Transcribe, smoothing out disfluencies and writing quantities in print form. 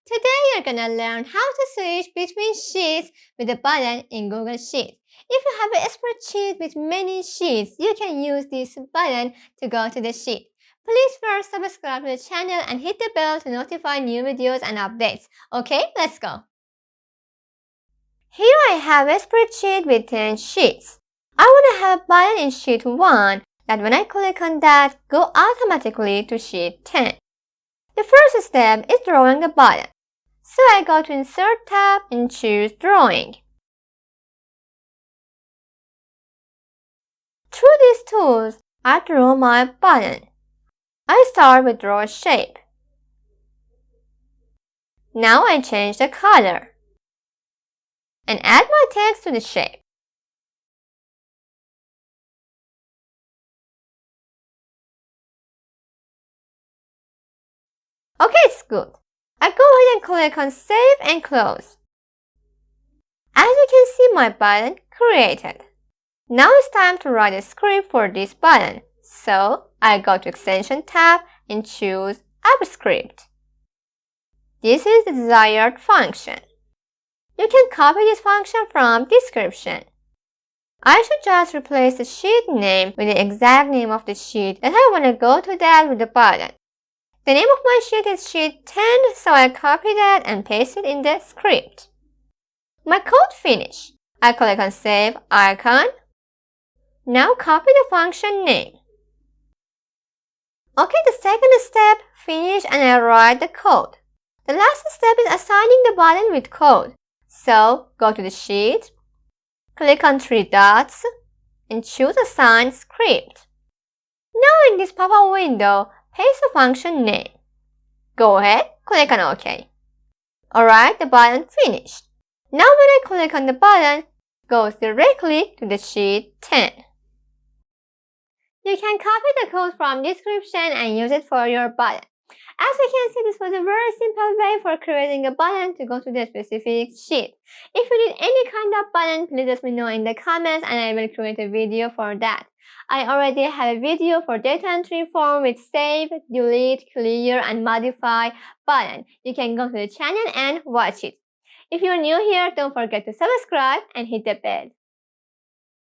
Today you're gonna learn how to switch between sheets with a button in Google Sheets. If you have a spreadsheet with many sheets, you can use this button to go to the sheet. Please first subscribe to the channel and hit the bell to notify new videos and updates. Okay, let's go. Here I have a spreadsheet with 10 sheets. I want to have a button in sheet 1 that when I click on that, go automatically to sheet 10. The first step is drawing the button. So I go to Insert tab and choose Drawing. Through these tools, I draw my button. I start with Draw Shape. Now I change the color and add my text to the shape. Okay, it's good. I go ahead and click on Save and Close. As you can see, my button created. Now it's time to write a script for this button. So I go to Extension tab and choose AppScript. This is the desired function. You can copy this function from description. I should just replace the sheet name with the exact name of the sheet that I want to go to that with the button. The name of my sheet is sheet 10, so I copy that and paste it in the script. My code finished. I click on Save icon. Now copy the function name. Okay, the second step finished and I write the code. The last step is assigning the button with code. So go to the sheet, click on 3 dots, and choose Assign Script. Now in this pop-up window, paste the function name. Go ahead, click on OK. Alright, the button finished. Now when I click on the button, it goes directly to the sheet 10. You can copy the code from description and use it for your button. As you can see, this was a very simple way for creating a button to go to the specific sheet. If you need any kind of button, please let me know in the comments and I will create a video for that. I already have a video for data entry form with save, delete, clear, and modify button. You can go to the channel and watch it. If you're new here, don't forget to subscribe and hit the bell.